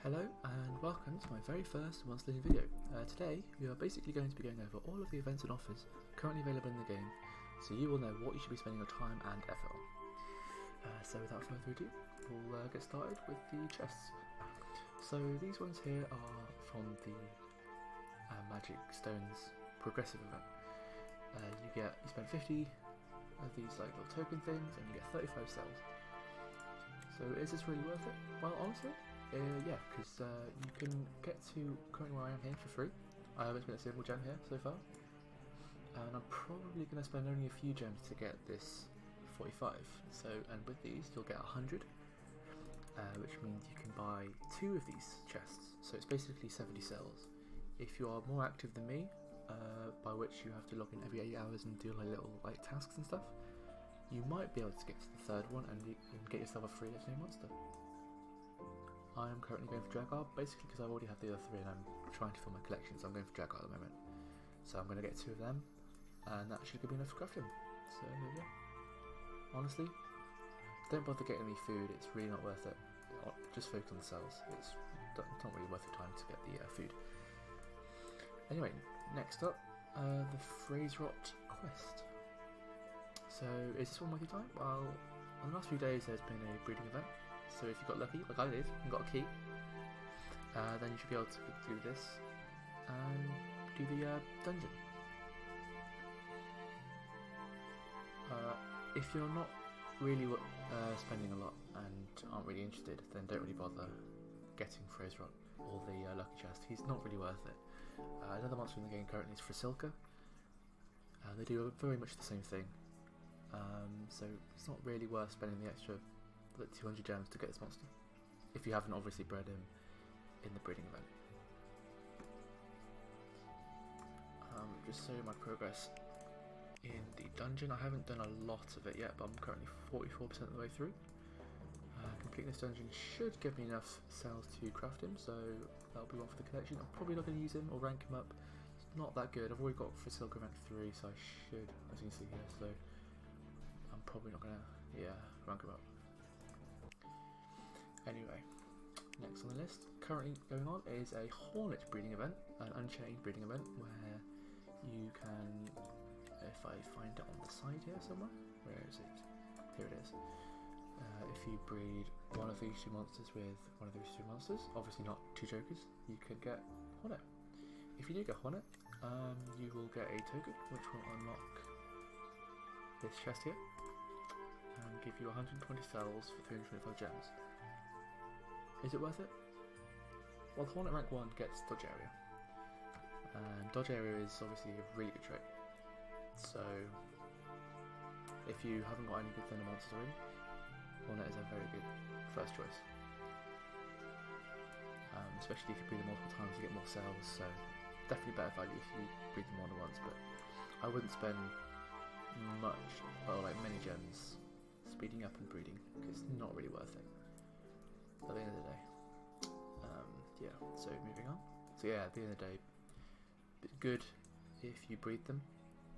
Hello and welcome to my very first monthly video. Today we are basically going to be going over all of the events and offers currently available in the game, so you will know what you should be spending your time and effort on. So without further ado, we'll get started with the chests. So these ones here are from the Magic Stones progressive event. You spend 50 of these like little token things and you get 35 cells. So is this really worth it? Well, honestly, yeah, because you can get to currently where I am here for free. I haven't spent a single gem here so far, and I'm probably going to spend only a few gems to get this 45. So, and with these you'll get 100, which means you can buy 2 of these chests. So it's basically 70 cells. If you are more active than me, by which you have to log in every 8 hours and do like little tasks and stuff, you might be able to get to the 3rd one and get yourself a free legendary monster. I am currently going for Dragar, basically because I already have the other 3 and I'm trying to fill my collection, so I'm going for Dragar at the moment. So I'm going to get 2 of them, and that should be enough to craft them. So yeah, honestly, don't bother getting any food, it's really not worth it. Just focus on the cells, it's not really worth your time to get the food. Anyway, next up, the Phrase Rot quest. So is this one worth your time? Well, in the last few days there's been a breeding event. So if you got lucky, like I did, and got a key, then you should be able to do this and do the dungeon. If you're not really spending a lot and aren't really interested, then don't really bother getting Phrase Rot or the lucky chest. He's not really worth it. Another monster in the game currently is Frasilka. They do very much the same thing, so it's not really worth spending the extra 200 gems to get this monster, if you haven't obviously bred him in the breeding event. Just so my progress in the dungeon, I haven't done a lot of it yet, but I'm currently 44% of the way through. Completing this dungeon should give me enough cells to craft him, so that'll be one for the collection. I'm probably not going to use him or rank him up. It's not that good. I've already got Frasilka rank 3, so I should, as you can see here, so I'm probably not going to, rank him up. Anyway, next on the list, currently going on, is a Hornet breeding event, an Unchained breeding event, where you can, if I find it on the side here somewhere, where is it? Here it is. If you breed one of these 2 monsters with one of those 2 monsters, obviously not 2 jokers, you could get Hornet. If you do get Hornet, you will get a token, which will unlock this chest here, and give you 120 cells for 325 gems. Is it worth it? Well, Hornet rank 1 gets Dodge Area, and Dodge Area is obviously a really good trait. So if you haven't got any good thunder monsters already, Hornet is a very good first choice. Especially if you breed them multiple times, you get more cells, so definitely better value if you breed them more than once, but I wouldn't spend much, or like many gems speeding up and breeding, because it's not really worth it at the end of the day. Yeah, so moving on. So yeah, at the end of the day, it's good if you breed them,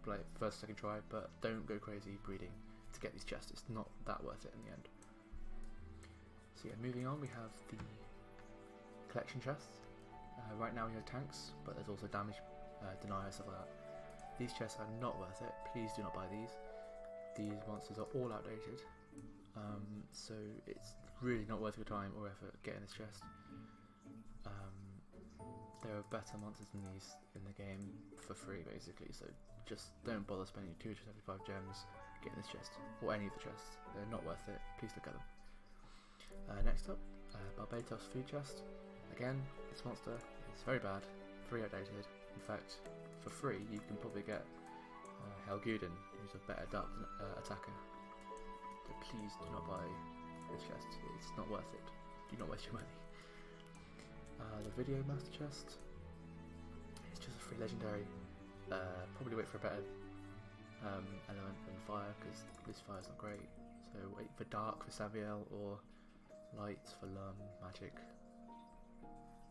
like first, second try, but don't go crazy breeding to get these chests. It's not that worth it in the end. So yeah, moving on, we have the collection chests. Right now we have tanks, but there's also damage denier, stuff like that. These chests are not worth it. Please do not buy these. These monsters are all outdated. So it's really not worth your time or effort getting this chest. There are better monsters than these in the game for free, basically, so just don't bother spending 275 gems getting this chest, or any of the chests. They're not worth it. Please look at them. Next up, Barbatos food chest. Again, this monster is very bad, very outdated. In fact, for free you can probably get Helguden, who's a better dark attacker. So please do not buy this chest, it's not worth it. Do not waste your money. The Video Master chest, it's just a free legendary. Probably wait for a better element than fire, because this fire's not great. So wait for dark for Saviel, or light for magic.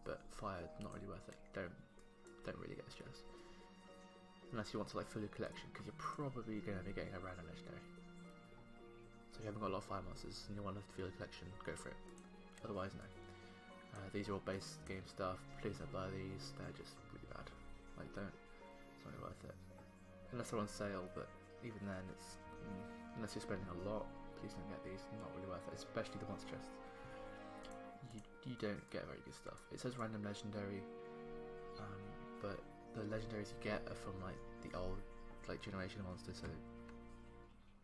But fire, not really worth it. Don't really get this chest unless you want to like fill your collection, because you're probably going to be getting a random legendary. So if you haven't got a lot of fire monsters and you want to fill your collection, go for it. Otherwise, no. These are all base game stuff. Please don't buy these. They're just really bad. Like, don't. It's not really worth it. Unless they're on sale, but even then, it's unless you're spending a lot. Please don't get these. Not really worth it. Especially the monster chests. You don't get very good stuff. It says random legendary, but the legendaries you get are from like the old generation of monsters, so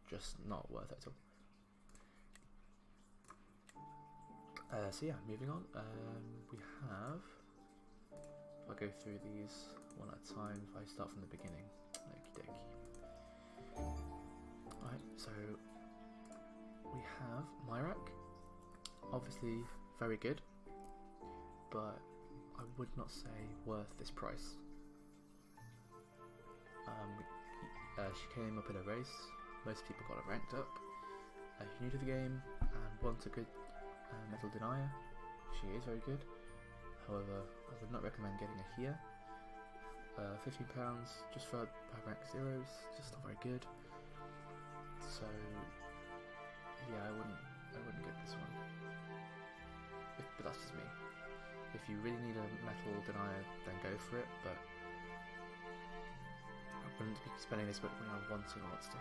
just not worth it at all. So yeah, moving on. We have. If I go through these one at a time, if I start from the beginning. Okie dokie. Alright, so we have Myrak. Obviously very good, but I would not say worth this price. She came up in a race. Most people got her ranked up. If you're new to the game and want a good metal denier, she is very good. However, I would not recommend getting her here. £15 just for rank 0s, just not very good. So yeah, I wouldn't get this one. But that's just me. If you really need a metal denier, then go for it. But I wouldn't be spending this much when I'm wanting a monster.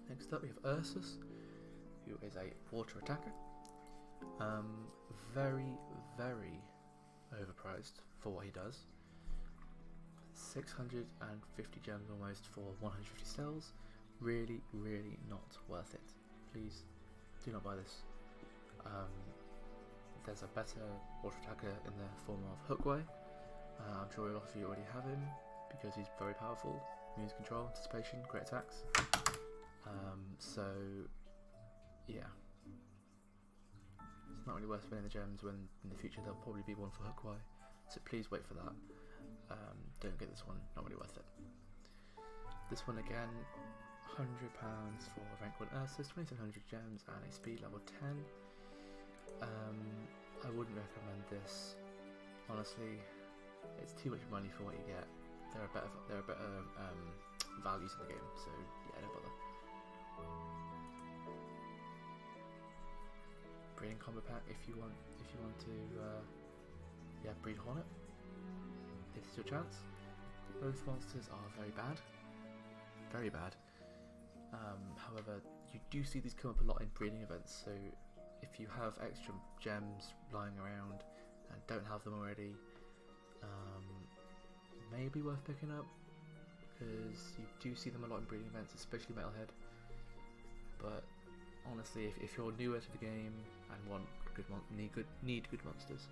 Next up, we have Ursus, who is a water attacker. Very, very overpriced for what he does. 650 gems almost for 150 cells. Really, really not worth it. Please do not buy this. There's a better water attacker in the form of Hookway. I'm sure a lot of you already have him because he's very powerful. Means control, anticipation, great attacks. So yeah, it's not really worth spending the gems when in the future there'll probably be one for Hookway. So please wait for that. Don't get this one, not really worth it. This one again, £100 for rank 1 Ursus, 2700 gems and a speed level 10. I wouldn't recommend this, honestly. It's too much money for what you get. There are better values in the game, so yeah, don't bother. Breeding combo pack if you want to breed Hornet. This is your chance. Both monsters are very bad. Very bad. However, you do see these come up a lot in breeding events, so if you have extra gems lying around and don't have them already, maybe worth picking up, because you do see them a lot in breeding events, especially Metalhead. But honestly, if you're newer to the game and need good monsters,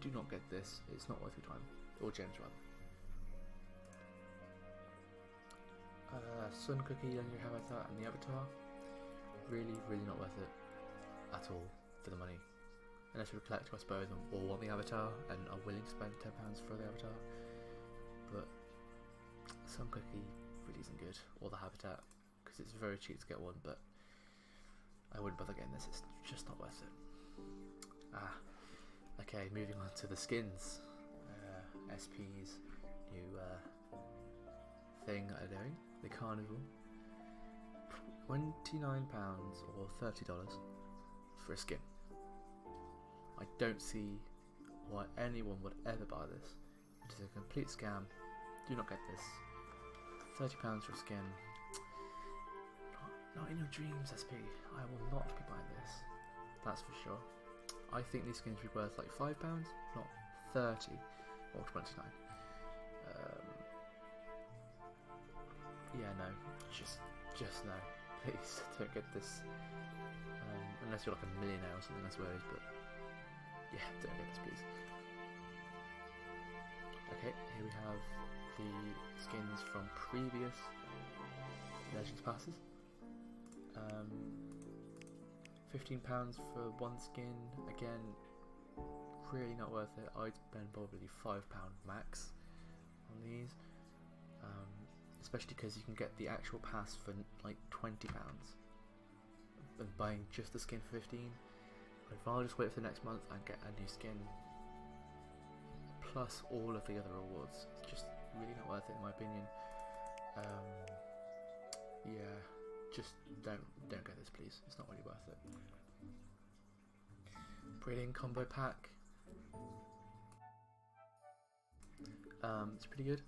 do not get this. It's not worth your time, or gems rather. Sun Cookie, Younger Avatar, and the Avatar, really not worth it at all for the money. Unless you're a collector, I suppose, or want the Avatar and are willing to spend £10 for the Avatar. But Sun Cookie really isn't good, or the Habitat, because it's very cheap to get one, but I wouldn't bother getting this, it's just not worth it. Okay, moving on to the skins. SP's new thing that they're doing, the Carnival. £29 or $30 for a skin. I don't see why anyone would ever buy this. It is a complete scam. Do not get this. £30 for a skin. Not in your dreams, SP. I will not be buying this. That's for sure. I think these skins would be worth like £5, not 30 or 29. Yeah, no, just no. Please don't get this. Unless you're like a millionaire or something, I suppose. But yeah, don't get this, please. Okay, here we have the skins from previous Legends passes. £15 for one skin. Again, really not worth it. I'd spend probably £5 max on these, especially because you can get the actual pass for like £20. And buying just the skin for 15, I'd rather just wait for the next month and get a new skin plus all of the other rewards. It's just really not worth it in my opinion. Yeah, just don't get this, please. It's not really worth it. breeding combo pack. It's pretty good.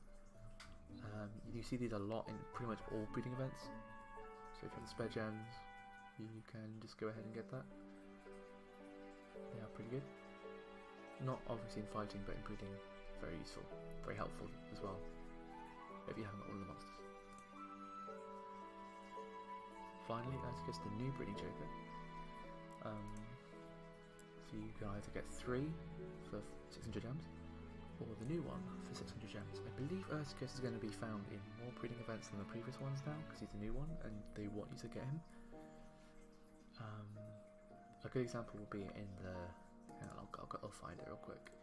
You see these a lot in pretty much all breeding events. So if you have the spare gems, you can just go ahead and get that. They are pretty good. Not obviously in fighting, but in breeding, very useful, very helpful as well. If you haven't got all the monsters. Finally, as I guess the new breeding joker. So you can either get 3 for 600 gems, or the new one for 600 gems. I believe Urticus is going to be found in more breeding events than the previous ones now, because he's the new one and they want you to get him. A good example will be in the... I'll find it real quick.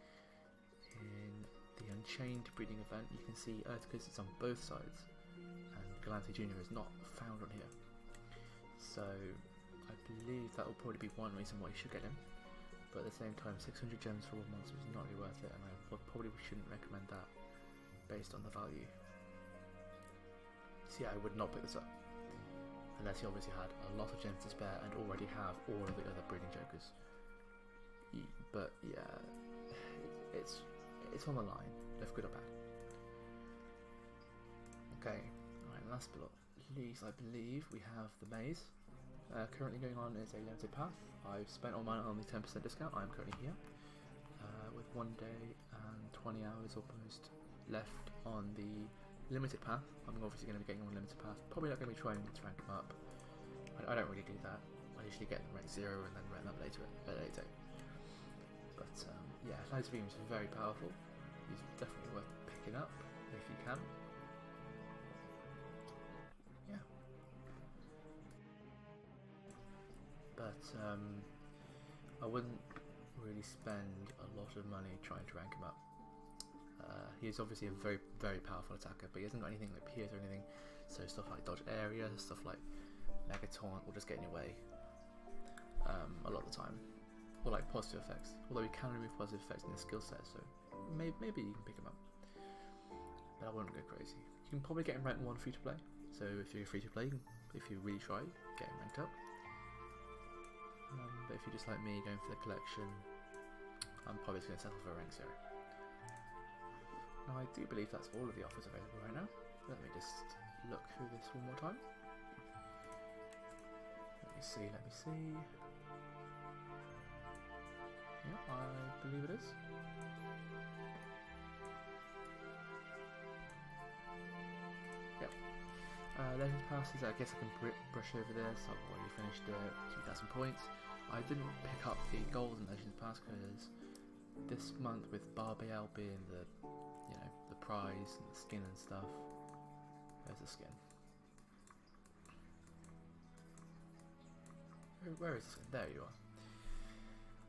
In the Unchained breeding event, you can see Urticus is on both sides, and Galante Jr. is not found on here. So I believe that will probably be one reason why you should get him. But at the same time, 600 gems for all monsters is not really worth it, and I probably shouldn't recommend that based on the value. So yeah, I would not pick this up unless you obviously had a lot of gems to spare and already have all of the other breeding jokers. But yeah, it's on the line, if good or bad. Okay, alright, last but not least, I believe we have the maze. Currently going on is a limited path. I've spent all mine on the 10% discount. I'm currently here with 1 day and 20 hours almost left on the limited path. I'm obviously going to be getting on limited path. Probably not going to be trying to rank them up. I don't really do that. I usually get them rank 0 and then rank them up later. But yeah, Laser Beam is very powerful. He's definitely worth picking up if you can. Yeah. But I wouldn't really spend a lot of money trying to rank him up. He's obviously a very, very powerful attacker, but he hasn't got anything like Pierce or anything, so stuff like dodge area, stuff like Mega Taunt will just get in your way a lot of the time. Or like positive effects, although he can remove positive effects in his skill set, so maybe you can pick him up. But I wouldn't go crazy. You can probably get him ranked 1 free to play, so if you're free to play, if you really try, get him ranked up. But if you're just like me, going for the collection, I'm probably just going to settle for rank 0. Now I do believe that's all of the offers available right now. Let me just look through this one more time. Let me see. Yeah, I believe it is. Yep. Legends passes, I guess I can brush over this. I've already finished it, 2,000 points. I didn't pick up the golden Legends pass because this month with Barbiel being the prize and the skin and stuff. There's the skin. Where is the skin? There you are.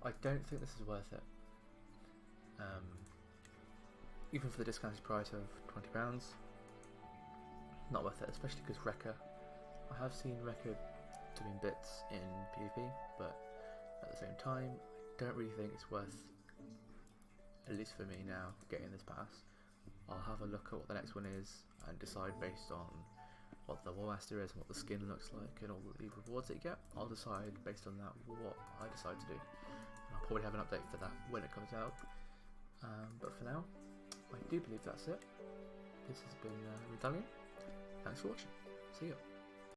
I don't think this is worth it. Even for the discounted price of £20, not worth it, especially because Rekka. I have seen Rekka doing bits in PvP, but at the same time, I don't really think it's worth, at least for me now, getting this pass. I'll have a look at what the next one is and decide based on what the War Master is and what the skin looks like and all the rewards that you get. I'll decide based on that what I decide to do. And I'll probably have an update for that when it comes out. But for now, I do believe that's it. This has been Medallion. Thanks for watching. See you.